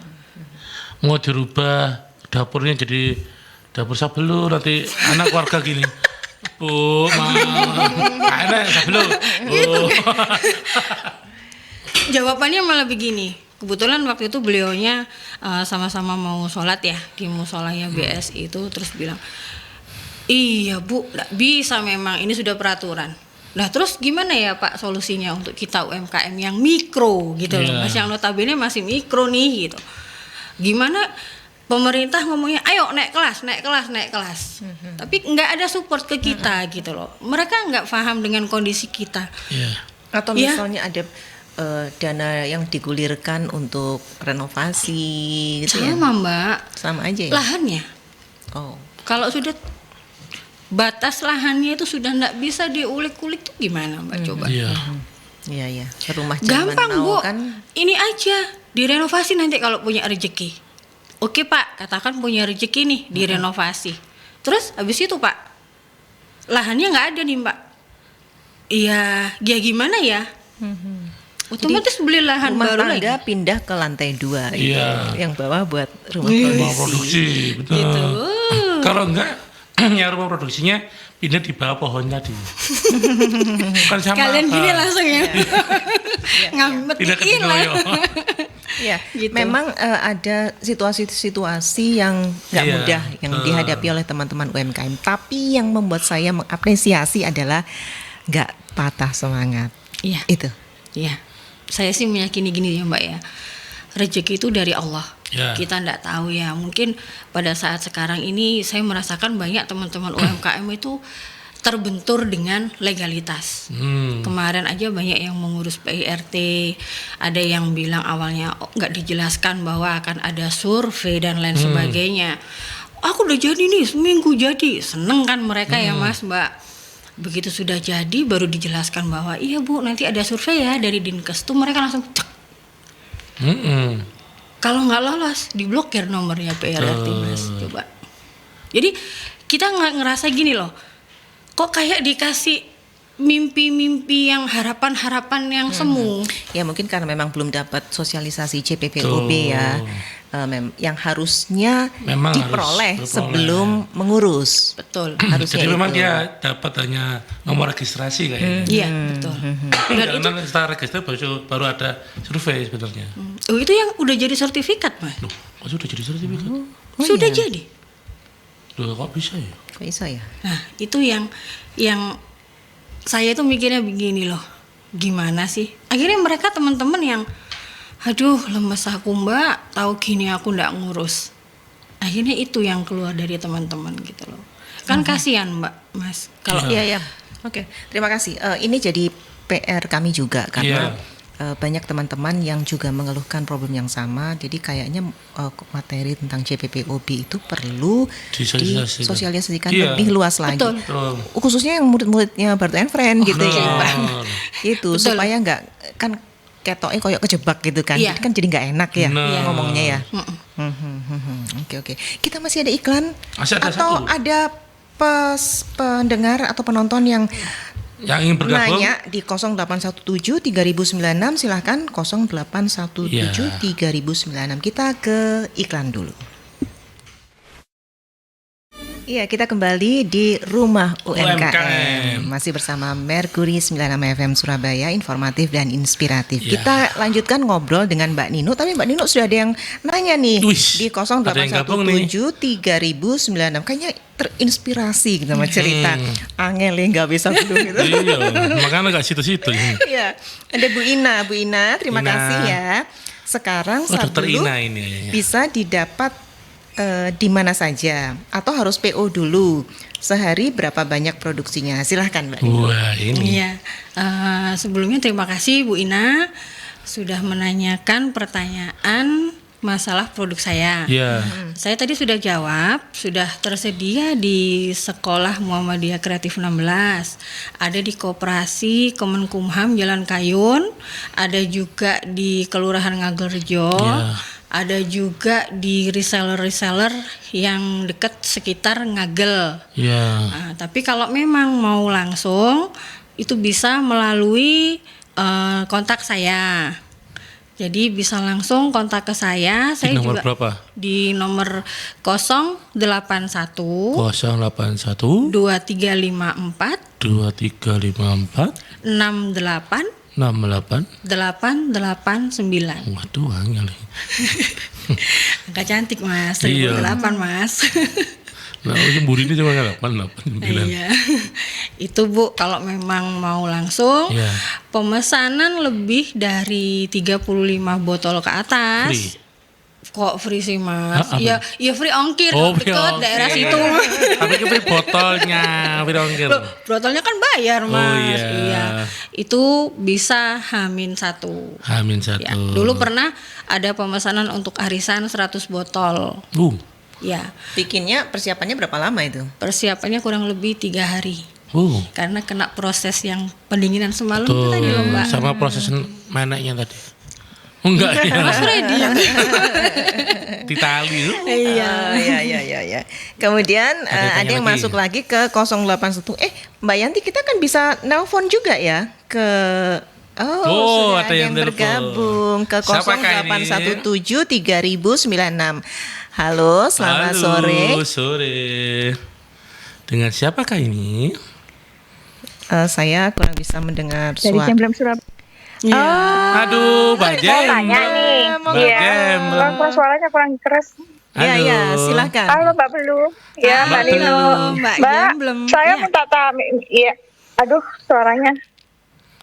Mau dirubah dapurnya jadi dapur sabelu, nanti anak keluarga gini. Bu, anak sabelu. Bu. Jawabannya malah begini. Kebetulan waktu itu beliaunya sama-sama mau sholat ya di musolanya BSI itu, terus bilang, iya Bu, nggak bisa memang ini sudah peraturan. Nah terus gimana ya Pak solusinya untuk kita UMKM yang mikro gitu loh, Iya. Mas, yang notabene masih mikro nih gitu. Gimana pemerintah ngomongnya ayo naik kelas. Tapi nggak ada support ke kita gitu loh. Mereka nggak paham dengan kondisi kita. Iya. Atau Ya. misalnya ada dana yang digulirkan untuk renovasi gitu ya. Sama Mbak, Sama aja ya. lahannya. Oh. Kalau sudah batas lahannya itu sudah nggak bisa diulik-ulik tuh gimana Mbak coba? Iya. Iya ya. Rumah zaman Gampang now Bu, kan. ini aja direnovasi nanti kalau punya rezeki. Oke Pak, katakan punya rezeki nih direnovasi. Terus habis itu Pak, lahannya nggak ada nih Mbak. Iya, ya gimana ya? Otomatis beli lahan Rumah baru tangga lagi. pindah ke lantai 2 Iya. Yang bawah buat rumah Rumah produksi. produksi, betul. Gitu. Kalau enggak, ya rumah produksinya pindah di bawah pohon tadi. Kan sama. Kalian gini apa? langsung ya. Pindah ke Ngambetin lah. Tiloyo. Ya, Gitu. memang ada situasi-situasi yang nggak Iya, mudah yang betul. dihadapi oleh teman-teman UMKM. Tapi yang membuat saya mengapresiasi adalah nggak patah semangat. Iya. Itu. Iya, saya sih meyakini gini ya Mbak ya, rezeki itu dari Allah. Ya. Kita nggak tahu ya, mungkin pada saat sekarang ini saya merasakan banyak teman-teman UMKM itu terbentur dengan legalitas. Kemarin aja banyak yang mengurus PIRT, ada yang bilang awalnya nggak dijelaskan bahwa akan ada survei dan lain sebagainya. Aku udah jadi nih, seminggu jadi, seneng kan mereka ya Mas Mbak. Begitu sudah jadi baru dijelaskan bahwa iya Bu nanti ada survei ya dari Dinkes tuh, mereka langsung cek. Kalau nggak lolos diblokir nomornya PRRT Mas, coba. Jadi kita nggak ngerasa gini loh, kok kayak dikasih mimpi-mimpi yang harapan-harapan yang semu. Ya mungkin karena memang belum dapat sosialisasi CPPOB Betul. ya, yang harusnya Memang diperoleh harus sebelum mengurus. Betul. Harusnya Jadi memang itu. dia dapat hanya nomor registrasi kayaknya. Iya betul. Dan itu, Karena setelah registrasi baru ada survei sebenarnya. oh, itu yang udah jadi sertifikat Mas. Loh, kok sudah jadi sertifikat? Oh, Sudah iya. jadi. Loh, kok bisa ya? Kok bisa ya? Nah, itu yang saya tuh mikirnya begini loh. Gimana sih? Akhirnya mereka teman-teman yang aduh, lemes aku Mbak, tahu gini aku ndak ngurus. Akhirnya itu yang keluar dari teman-teman gitu loh. Kan kasihan Mbak, Mas. Kalau Iya ya. Oke, terima kasih. Ini jadi PR kami juga karena banyak teman-teman yang juga mengeluhkan problem yang sama. Jadi kayaknya materi tentang CPPOB itu perlu Disosialisasikan. disosialisasikan Iya. lebih luas lagi. Betul. Betul. Khususnya yang murid-muridnya Bartu and Friend gitu ya, benar. Pak. Gitu Betul. supaya nggak kan ketoknya koyok kejebak gitu kan. Iya. Kan jadi nggak enak ya Benar. ngomongnya ya. Mm-mm. Oke. Kita masih ada iklan Masih ada atau satu. ada pendengar atau penonton yang Yang ingin bergabung? nanya di 0817 3096 silahkan 0817 Iya. 3096. Kita ke iklan dulu. Iya, kita kembali di Rumah UMKM. UMKM. Masih bersama Merkuri 96 FM Surabaya, informatif dan inspiratif. Ya. Kita lanjutkan ngobrol dengan Mbak Nino, tapi Mbak Nino sudah ada yang nanya nih. Wih, Di ada yang gabung nih. 0817 3096. Kayaknya terinspirasi gitu sama cerita Angel yang nggak bisa belum gitu. Iya, makanya gak situ-situ. Iya, ada Bu Ina. Bu Ina, terima Ina. kasih ya. Sekarang Oh, Dokter dulu Ina ini. bisa didapat di mana saja atau harus PO dulu. Sehari berapa banyak produksinya? Silahkan Mbak Nino. Wah, ini. Iya, sebelumnya terima kasih Bu Ina sudah menanyakan pertanyaan masalah produk saya. Ya. Saya tadi sudah jawab, sudah tersedia di Sekolah Muhammadiyah Kreatif 16, ada di Koperasi Kemenkumham Jalan Kayun, ada juga di Kelurahan Ngagerjo, Ya. ada juga di reseller-reseller yang dekat sekitar Ngagel. Ya. Nah, tapi kalau memang mau langsung itu bisa melalui kontak saya. Jadi bisa langsung kontak ke saya. Di nomor juga berapa? di nomor 081 081 2354 2354 68 68. 889. Waduh, angel. Angka cantik Mas, Iya. 1008 Mas. Nah, Bu ini cuma 889. Iya. Itu Bu, kalau memang mau langsung Iya. pemesanan lebih dari 35 botol ke atas. Free. Kok free sih Mas? Apa? Iya free ongkir, free dekat ongkir. daerah situ. Tapi ke free botolnya, free ongkir. Loh, botolnya kan bayar Mas. iya. Itu bisa H-1. H-1. Ya, dulu pernah ada pemesanan untuk arisan 100 botol. Ya, Bikinnya persiapannya berapa lama itu? persiapannya kurang lebih 3 hari. Karena kena proses yang pendinginan semalam itu Tuh, tadi loh Mbak. sama proses maneknya tadi. Enggak ya. Mas Freddy yang Di tali. iya. Ya. Kemudian Ada ada yang lagi. masuk lagi ke 081. Mbak Yanti, kita kan bisa nelpon juga ya ke sudah ada yang telepon. bergabung ke Siapakah ini? 0817 3096. Halo, selamat sore. Halo, sore. Dengan siapakah ini? Saya kurang bisa mendengar Dari suara. Jemblem Surabaya. Iya. Aduh, Mbak Jem. Mau tanya nih. Mbak Iya. Jem. Kok suaranya kurang keras. Ya, silakan. Halo Mbak Belu. Ya, Mbak Mbak Nino. Mbak Mbak, Jemblem. saya Iya. minta iya. Aduh, suaranya.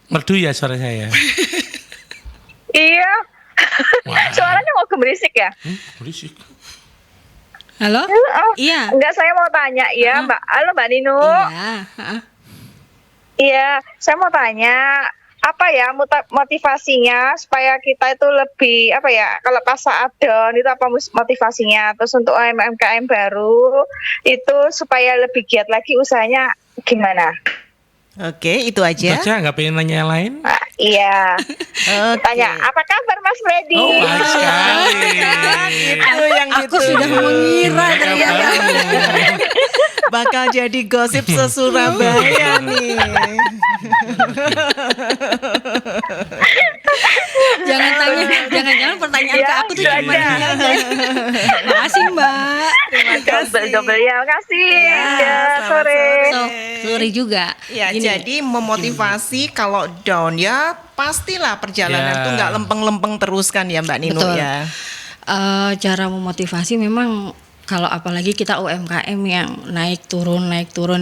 Merdu ya suara saya. Iya. Wah. Suaranya mau gemerisik ya? Berisik. Halo? Oh, Iya. Enggak, saya mau tanya ya, Mbak. Halo Mbak Nino. Iya. heeh. Iya, saya mau tanya apa ya motivasinya supaya kita itu lebih apa ya, kalau pas saat down itu apa motivasinya, terus untuk UMKM baru itu supaya lebih giat lagi usahanya gimana? Oke, itu aja. Baca nggak pengen nanya yang lain? Nah, iya. Oke. Tanya apa kabar Mas Freddy? Oh, baik sekali. Itu yang Aku sudah mengira ternyata. bakal jadi gosip se-Surabaya nih. Jangan pertanyaan Ya, ke aku tuh itu cuma aja. ini aja. Makasih Mbak. Terima kasih. Double ya, makasih. Ya, selamat sore. So, sorry juga. Ya, Gini, jadi memotivasi kalau down ya pastilah perjalanan Ya. tuh nggak lempeng-lempeng terus kan ya Mbak Nino Betul. ya. Cara memotivasi memang kalau apalagi kita UMKM yang naik turun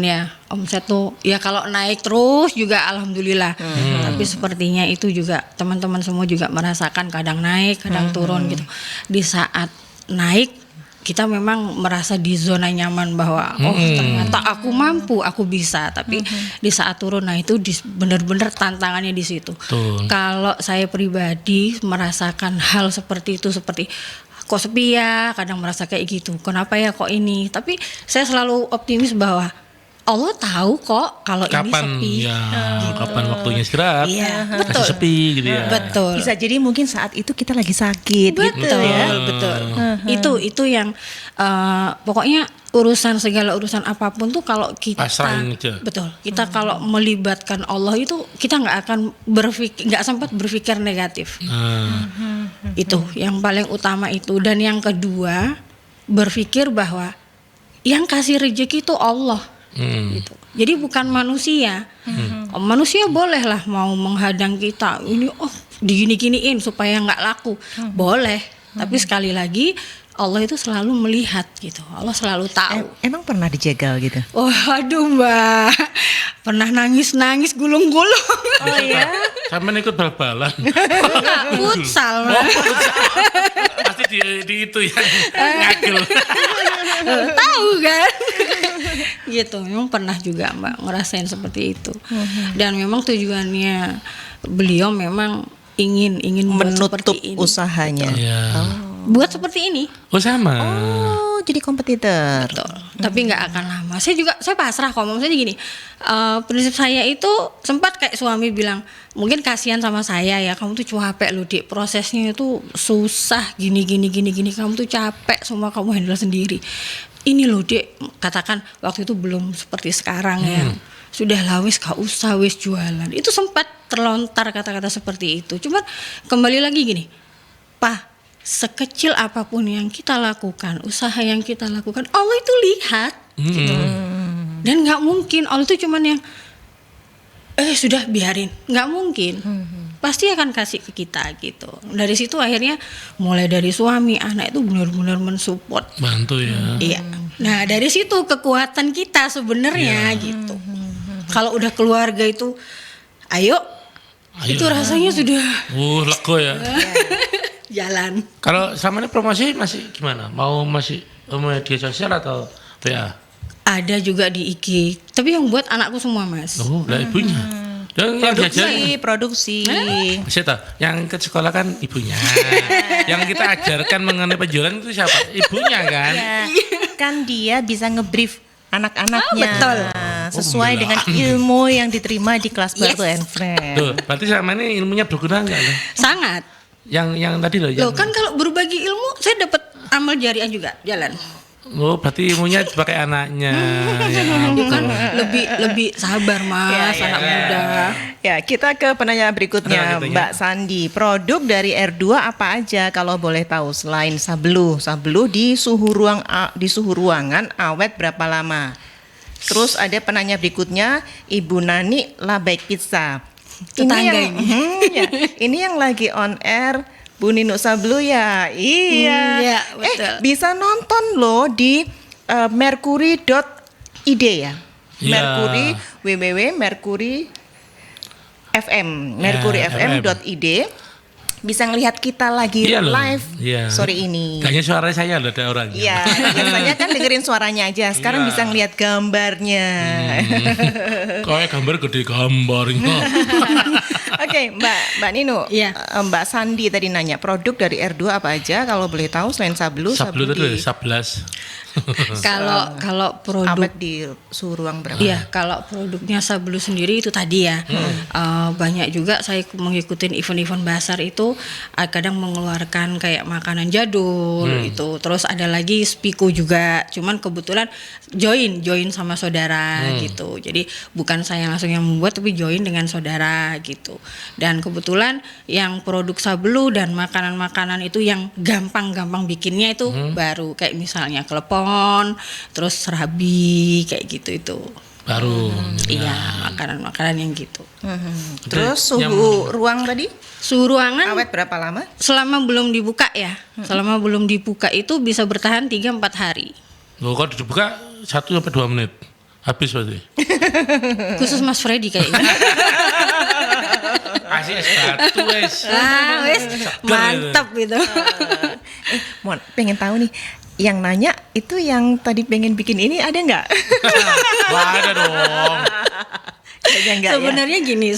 ya, omset tuh ya kalau naik terus juga alhamdulillah. Tapi sepertinya itu juga teman-teman semua juga merasakan kadang naik kadang turun gitu. Di saat naik kita memang merasa di zona nyaman bahwa ternyata aku mampu, aku bisa. Tapi di saat turun, nah itu benar-benar tantangannya di situ. Betul. Kalau saya pribadi merasakan hal seperti itu, seperti kok sepi ya, kadang merasa kayak gitu. Kenapa ya kok ini? Tapi saya selalu optimis bahwa Allah tahu kok kalau ini Kapan sepi. ya, kapan waktunya istirahat? Iya, Masih betul. sepi gitu ya. Betul. Bisa jadi mungkin saat itu kita lagi sakit gitu Betul, ya. betul. Itu yang pokoknya segala urusan apapun tuh kalau kita Pasrahin aja. betul, kita kalau melibatkan Allah itu kita nggak sempat berpikir negatif. Nah, Itu yang paling utama itu. Dan yang kedua, berpikir bahwa yang kasih rezeki itu Allah. Gitu. Jadi bukan manusia. Manusia bolehlah mau menghadang kita. Ini digini-giniin supaya nggak laku. Boleh. Tapi sekali lagi Allah itu selalu melihat gitu. Allah selalu tahu. Emang pernah dijegal gitu? Oh, aduh Mbak. Pernah nangis-nangis gulung-gulung. Oh iya. Sampean ikut bal-balan. Enggak, futsal Mbak. Pasti di itu yang ngagel. Tahu kan? Gitu. Memang pernah juga Mbak ngerasain seperti itu. Dan memang tujuannya beliau memang ingin buat Menutup seperti ini. usahanya. Iya. Buat seperti ini. Oh sama. Oh, jadi kompetitor. Betul. Tapi nggak akan lama. Saya pasrah kok. Maksudnya gini, prinsip saya itu sempat kayak suami bilang, mungkin kasihan sama saya ya, kamu tuh capek loh Dik, prosesnya itu susah gini. Kamu tuh capek, semua kamu handle sendiri. Ini loh Dik, katakan waktu itu belum seperti sekarang ya. Sudah lah wis gak usah wis jualan. Itu sempat terlontar kata-kata seperti itu. Cuman kembali lagi gini, Pak, sekecil apapun yang kita lakukan, usaha yang kita lakukan, Allah itu lihat. Gitu. Dan nggak mungkin Allah itu cuman yang sudah biarin, nggak mungkin. Pasti akan kasih ke kita gitu. Dari situ akhirnya mulai dari suami, anak itu benar-benar mensupport. Bantu ya. Iya. Nah dari situ kekuatan kita sebenarnya gitu. Kalau udah keluarga itu, ayo. Itu rasanya sudah Lego ya. jalan. Kalau sama ini promosi masih gimana? Mau masih media sosial atau WA? Ada juga di IG, tapi yang buat anakku semua Mas. Oh, lah ibunya. Dan yang diajarin Produksi. yang ke sekolah kan ibunya. Yang kita ajarkan mengenai penjualan itu siapa? Ibunya kan. Ya, kan dia bisa ngebrief anak-anaknya. Betul. Sesuai dengan ilmu yang diterima di kelas Batu and Friend. Tuh, berarti sama ini ilmunya berguna enggak loh? Sangat. Yang tadi loh. Loh kan kalau berbagi ilmu saya dapat amal jariah juga jalan. Oh, berarti ilmunya dipakai anaknya. Ya Bukan lebih sabar Mas, anak muda. Ya, kita ke penanya berikutnya, Mbak Sandi. Produk dari R2 apa aja kalau boleh tahu selain Sablu? Sablu di suhu ruangan awet berapa lama? Terus ada penanya berikutnya, Ibu Nani Labbaik Pizza. Tetangga Ini yang lagi on air Bu Nino Sablu ya. Iya. Betul. Bisa nonton loh di mercury.id ya. Mercury mercuryfm.id. Bisa ngelihat kita lagi live sore ini. Kayaknya suaranya saya loh ada orangnya. Iya, biasanya kan dengerin suaranya aja. Sekarang bisa ngelihat gambarnya. Kayak gambar gede gambarnya. Oke, Mbak Nino. Iya. Mbak Sandi tadi nanya produk dari R2 apa aja kalau boleh tahu selain Sablu Sablu itu 11. Kalau produk awet di suhu ruang berapa? Iya, kalau produknya Sablu sendiri itu tadi ya. Banyak juga saya mengikuti event-event basar itu kadang mengeluarkan kayak makanan jadul itu. Terus ada lagi Spiku juga. Cuman kebetulan join sama saudara gitu. Jadi bukan saya langsung yang membuat tapi join dengan saudara gitu. Dan kebetulan yang produk Sablu dan makanan-makanan itu yang gampang-gampang bikinnya itu baru kayak misalnya klepon, terus serabi kayak gitu itu. Baru. Iya, makanan-makanan yang gitu. Terus suhu ruang tadi? Suhu ruangan Awet berapa lama? selama belum dibuka ya. Selama belum dibuka itu bisa bertahan 3-4 hari. Loh, kalau dibuka 1-2 menit. Habis berarti. Khusus Mas Freddy kayaknya. Kasih es batu wes. Wes mantap gitu. Mon, pengen tahu nih. Yang nanya itu yang tadi pengen bikin ini ada nggak? Wah, ada dong. Kayaknya nggak Sebenarnya gini,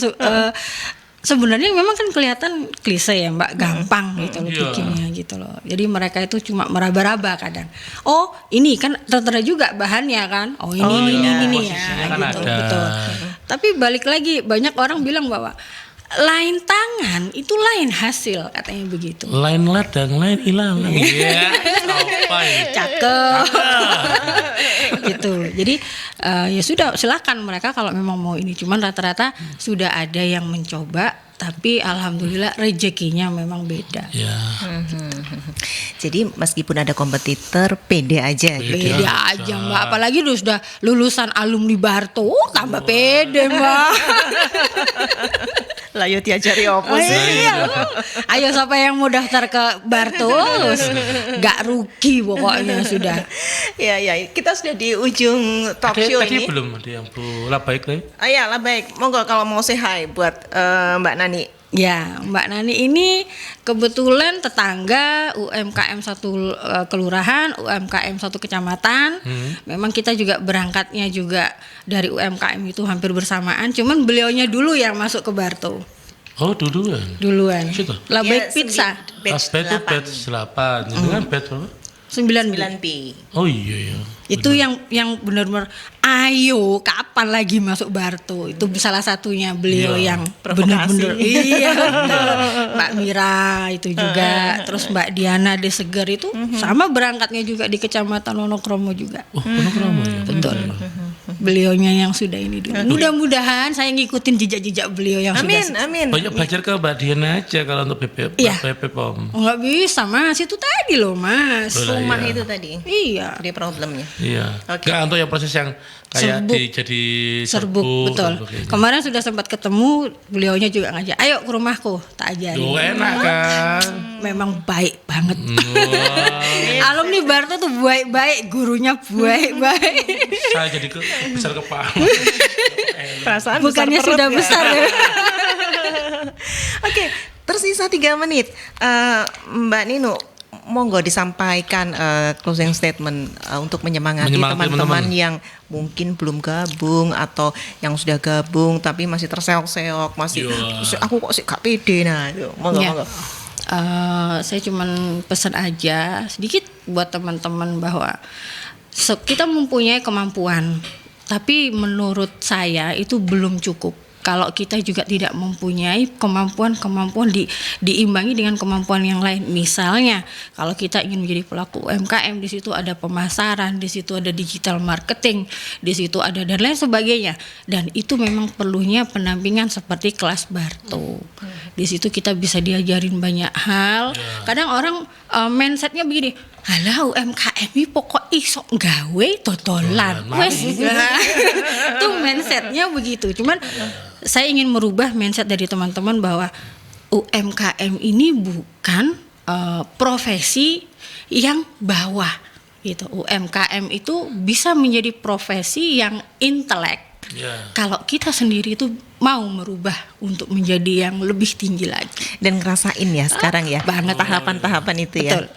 sebenarnya memang kan kelihatan klise ya Mbak, gampang gitu loh bikinnya gitu loh. Jadi mereka itu cuma meraba-raba kadang. Oh ini kan tertera juga bahannya kan. Oh ini ya kan gitu. ada. Betul. Tapi balik lagi banyak orang bilang bahwa lain tangan itu lain hasil katanya begitu. Lain ladang, lain ilalang. Iya. Apa ya? Cakep. Gitu. Jadi ya sudah silakan mereka kalau memang mau ini. Cuman rata-rata sudah ada yang mencoba tapi alhamdulillah rezekinya memang beda. Ya. Jadi meskipun ada kompetitor, pede aja gitu. Pede aja Mbak, apalagi lu sudah lulusan alumni Barto, tambah pede Mbak. Lah yo diajari opo sih? Iya. Ayo siapa yang mau daftar ke Bartos, gak rugi pokoknya sudah. Ya, kita sudah di ujung talk show Tadi ini. belum ada yang Bu Labaik tadi. Ya lah baik, monggo kalau mau say hi buat Mbak Nani. Ya, Mbak Nani ini kebetulan tetangga UMKM 1 kelurahan, UMKM 1 kecamatan. Memang kita juga berangkatnya juga dari UMKM itu hampir bersamaan, cuman beliaunya dulu yang masuk ke Barto. Oh, duluan. Duluan. Situ. Labaik Pizza Bed itu bed 8. Ini kan bed berapa? 9. 9P. Oh iya. Itu yang benar-benar ayo kapan lagi masuk Barto. Itu salah satunya beliau Iya. yang Provokasi. benar-benar iya betul. Mbak Mira itu juga, terus Mbak Diana Deseger itu sama berangkatnya juga di Kecamatan Wonokromo juga. Oh, Wonokromo ya. Betul. Beliaunya yang sudah ini dulu. Mudah-mudahan saya ngikutin jejak-jejak beliau yang Amin, sudah. amin. Banyak belajar ke Mbak Diana aja kalau untuk Iya. BPOM. Nggak bisa Mas, itu tadi loh Mas. Loh, Rumah iya. itu tadi. Iya. Dia problemnya. Iya. Oke. Nggak untuk yang proses yang kayak Serbuk. jadi Serbuk, betul. gitu. Kemarin sudah sempat ketemu, beliaunya juga ngajak, ayo ke rumahku, tak ajarin. Duh, enak kan. Memang baik banget. Wah, Alumni Barto tuh baik-baik, gurunya baik-baik. saya jadi besar kepala. Perasaan Bukannya besar perut sudah ya? besar ya. Oke, tersisa 3 menit. Mbak Nino, monggo disampaikan closing statement untuk menyemangati Menyemangati teman-teman teman-teman. yang mungkin belum gabung atau yang sudah gabung tapi masih terseok-seok, masih Iya. aku kok sih gak pede. Nah, itu monggo Ya. monggo. Saya cuman pesan aja sedikit buat teman-teman bahwa kita mempunyai kemampuan, tapi menurut saya itu belum cukup. Kalau kita juga tidak mempunyai kemampuan diimbangi dengan kemampuan yang lain. Misalnya, kalau kita ingin menjadi pelaku UMKM, di situ ada pemasaran, di situ ada digital marketing, di situ ada dan lain sebagainya. Dan itu memang perlunya pendampingan seperti kelas Barto. Di situ kita bisa diajarin banyak hal. Kadang orang mindsetnya begini, halah UMKM ini pokok iso gawe totolan. Wes. Itu mindsetnya begitu. Cuman saya ingin merubah mindset dari teman-teman bahwa UMKM ini bukan profesi yang bawah gitu. UMKM itu bisa menjadi profesi yang intelek. Ya. Kalau kita sendiri itu mau merubah untuk menjadi yang lebih tinggi lagi. Dan ngerasain ya sekarang ya banget. tahapan-tahapan itu ya. Betul.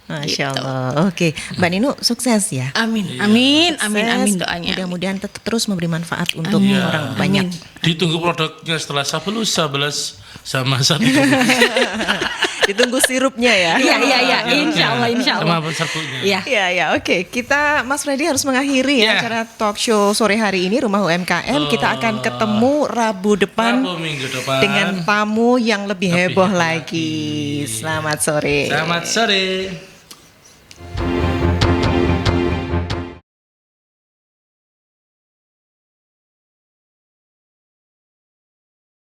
Masya Gitu. Allah. Oke, Mbak Nino sukses ya. Amin, amin, amin, amin Sukses. doanya. Mudah-mudahan tetap terus memberi manfaat untuk Amin. orang banyak. Ditunggu produknya setelah 11 sama 1. Ditunggu sirupnya ya. Iya, iya, iya. Insya Allah, insya Allah. Sama serbuknya. Iya. Ya, ya, oke. Kita Mas Freddy harus mengakhiri ya Ya. acara talk show sore hari ini Rumah UMKM. Kita akan ketemu Rabu depan Rabu minggu depan. dengan tamu yang lebih heboh heboh lagi. lagi. Selamat sore. Selamat sore.